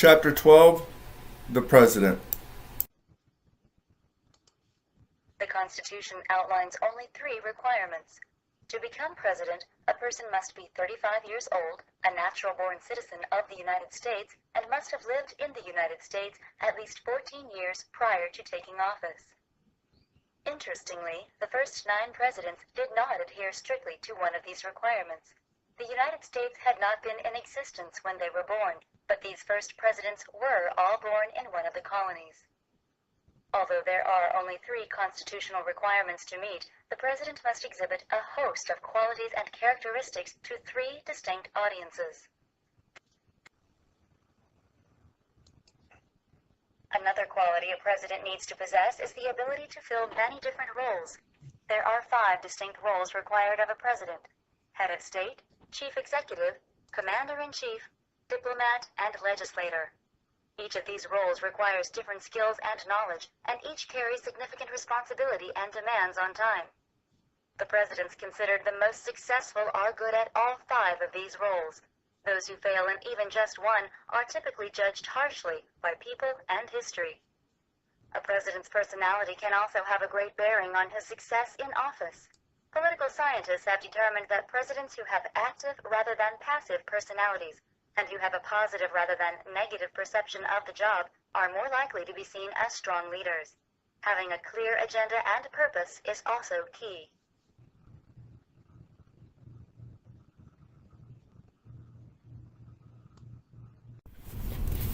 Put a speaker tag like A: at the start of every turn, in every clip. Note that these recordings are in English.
A: Chapter 12, The President.
B: The Constitution outlines only 3 requirements. To become president, a person must be 35 years old, a natural-born citizen of the United States, and must have lived in the United States at least 14 years prior to taking office. Interestingly, the first 9 presidents did not adhere strictly to one of these requirements. The United States had not been in existence when they were born, but these first presidents were all born in one of the colonies. Although there are only 3 constitutional requirements to meet, the president must exhibit a host of qualities and characteristics to 3 distinct audiences. Another quality a president needs to possess is the ability to fill many different roles. There are 5 distinct roles required of a president: head of state, chief executive, commander-in-chief, diplomat, and legislator. Each of these roles requires different skills and knowledge, and each carries significant responsibility and demands on time. The presidents considered the most successful are good at all 5 of these roles. Those who fail in even just one are typically judged harshly by people and history. A president's personality can also have a great bearing on his success in office. Political scientists have determined that presidents who have active rather than passive personalities and who have a positive rather than negative perception of the job are more likely to be seen as strong leaders. Having a clear agenda and purpose is also key.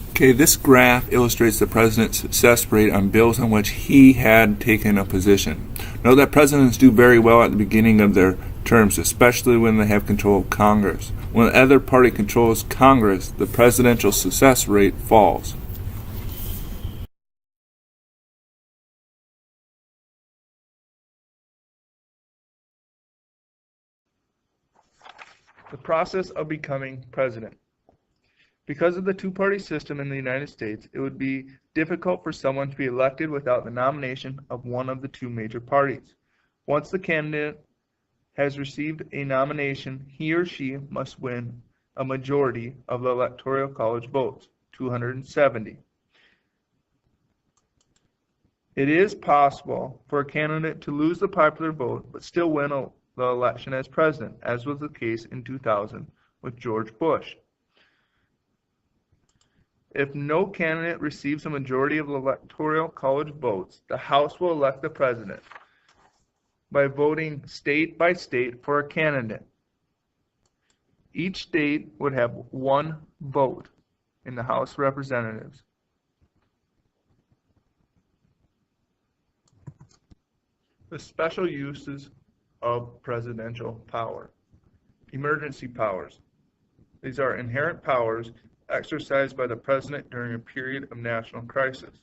A: Okay, this graph illustrates the president's success rate on bills on which he had taken a position. Note that presidents do very well at the beginning of their terms, especially when they have control of Congress. When the other party controls Congress, the presidential success rate falls.
C: The process of becoming president. Because of the two-party system in the United States, it would be difficult for someone to be elected without the nomination of one of the 2 major parties. Once the candidate has received a nomination, he or she must win a majority of the Electoral College votes, 270. It is possible for a candidate to lose the popular vote but still win the election as president, as was the case in 2000 with George Bush. If no candidate receives a majority of the Electoral College votes, the House will elect the president by voting state by state for a candidate. Each state would have 1 vote in the House of Representatives. The special uses of presidential power. Emergency powers. These are inherent powers exercised by the president during a period of national crisis.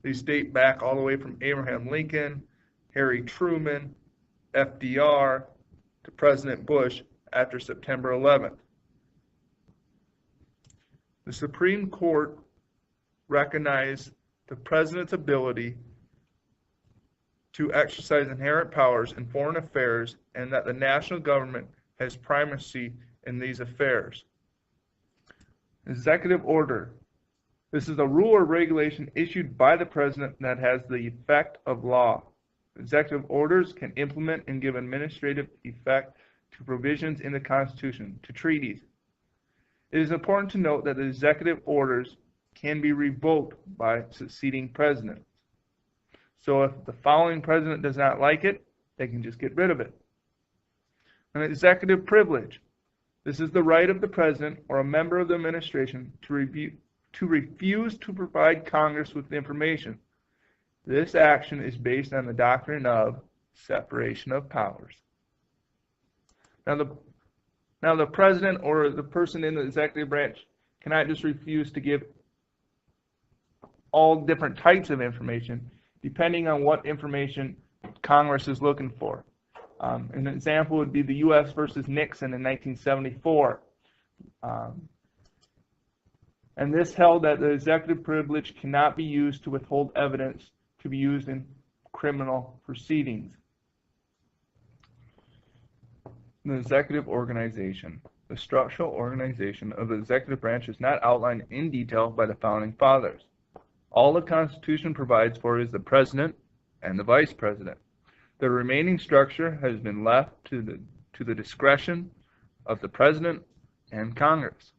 C: These date back all the way from Abraham Lincoln, Harry Truman, FDR, to President Bush after September 11th. The Supreme Court recognized the president's ability to exercise inherent powers in foreign affairs and that the national government has primacy in these affairs. Executive order. This is a rule or regulation issued by the president that has the effect of law. Executive orders can implement and give administrative effect to provisions in the Constitution, to treaties. It is important to note that the executive orders can be revoked by succeeding presidents. So if the following president does not like it, they can just get rid of it. An executive privilege. This is the right of the president or a member of the administration to refuse to provide Congress with information. This action is based on the doctrine of separation of powers. Now the president or the person in the executive branch cannot just refuse to give all different types of information, depending on what information Congress is looking for. An example would be the U.S. versus Nixon in 1974. And this held that the executive privilege cannot be used to withhold evidence to be used in criminal proceedings. The executive organization. The structural organization of the executive branch is not outlined in detail by the Founding Fathers. All the Constitution provides for is the President and the Vice President. The remaining structure has been left to the discretion of the President and Congress.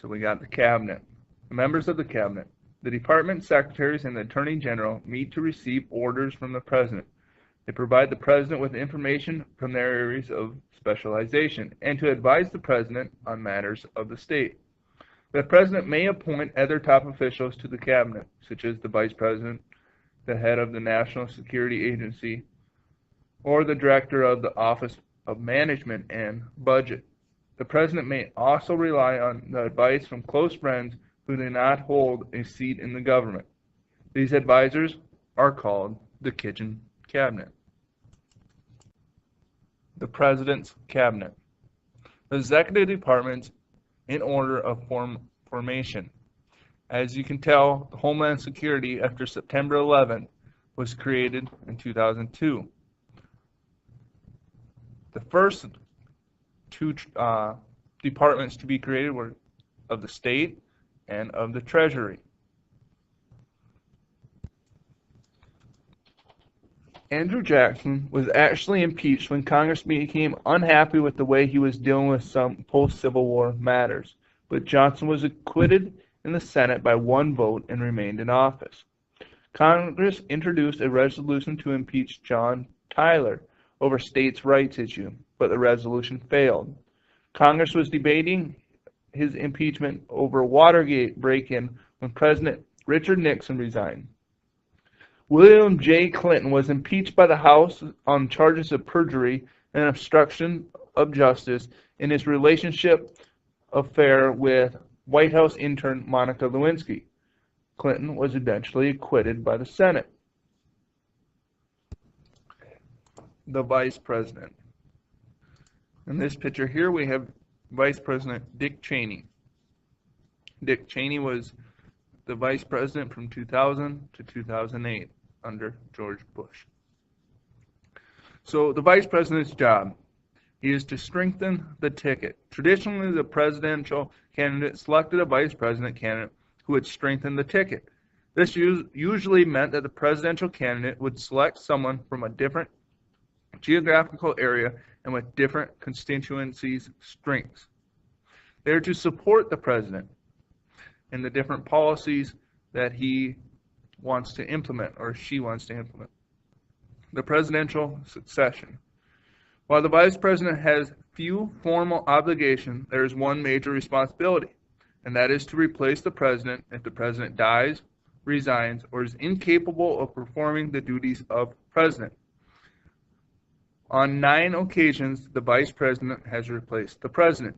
C: So we got the Cabinet. The members of the Cabinet. The Department Secretaries and the Attorney General meet to receive orders from the President. They provide the President with information from their areas of specialization and to advise the President on matters of the state. The President may appoint other top officials to the Cabinet, such as the Vice President, the head of the National Security Agency, or the Director of the Office of Management and Budget. The President may also rely on the advice from close friends who do not hold a seat in the government. These advisors are called the Kitchen Cabinet. The President's Cabinet. The executive departments in order of formation. As you can tell, the Homeland Security after September 11th was created in 2002. The first two departments to be created were of the state and of the Treasury. Andrew Jackson was actually impeached when Congress became unhappy with the way he was dealing with some post-Civil War matters, but Johnson was acquitted in the Senate by one vote and remained in office. Congress introduced a resolution to impeach John Tyler over states' rights issue, but the resolution failed. Congress was debating his impeachment over Watergate break-in when President Richard Nixon resigned. William J. Clinton was impeached by the House on charges of perjury and obstruction of justice in his relationship affair with White House intern Monica Lewinsky. Clinton was eventually acquitted by the Senate. The Vice President. In this picture here we have Vice President Dick Cheney. Dick Cheney was the Vice President from 2000 to 2008 under George Bush. So the Vice President's job is to strengthen the ticket. Traditionally, the presidential candidate selected a Vice President candidate who would strengthen the ticket. This usually meant that the presidential candidate would select someone from a different geographical area and with different constituencies' strengths. They are to support the president in the different policies that he wants to implement or she wants to implement. The presidential succession. While the vice president has few formal obligations, there is one major responsibility, and that is to replace the president if the president dies, resigns, or is incapable of performing the duties of president. On 9 occasions, the vice president has replaced the president.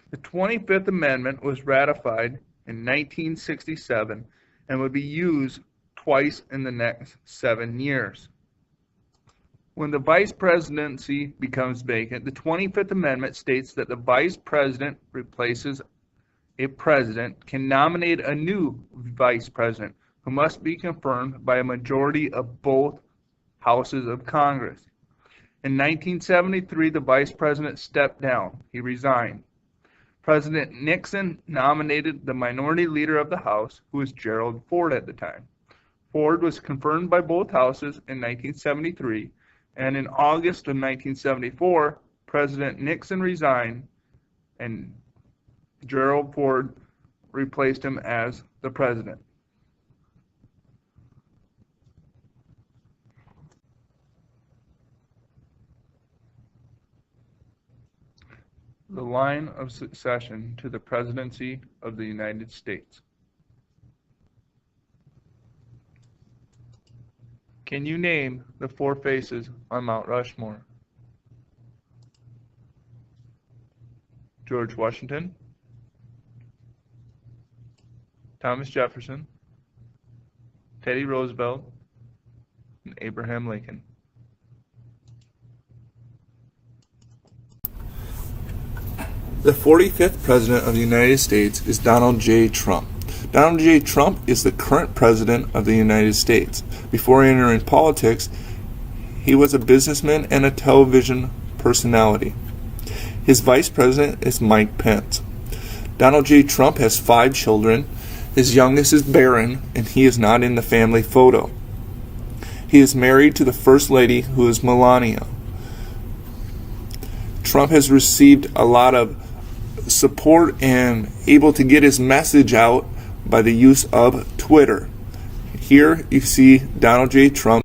C: The 25th Amendment was ratified in 1967 and would be used twice in the next 7 years. When the vice presidency becomes vacant, the 25th Amendment states that the vice president replaces a president, can nominate a new vice president who must be confirmed by a majority of both houses of Congress. In 1973, the vice president stepped down. He resigned. President Nixon nominated the minority leader of the House, who was Gerald Ford at the time. Ford was confirmed by both houses in 1973, and in August of 1974, President Nixon resigned, and Gerald Ford replaced him as the president. The line of succession to the presidency of the United States. Can you name the 4 faces on Mount Rushmore? George Washington, Thomas Jefferson, Teddy Roosevelt, and Abraham Lincoln.
A: The 45th President of the United States is Donald J. Trump. Donald J. Trump is the current President of the United States. Before entering politics, he was a businessman and a television personality. His vice president is Mike Pence. Donald J. Trump has 5 children. His youngest is Barron, and he is not in the family photo. He is married to the First Lady, who is Melania. Trump has received a lot of support and able to get his message out by the use of Twitter. Here you see Donald J. Trump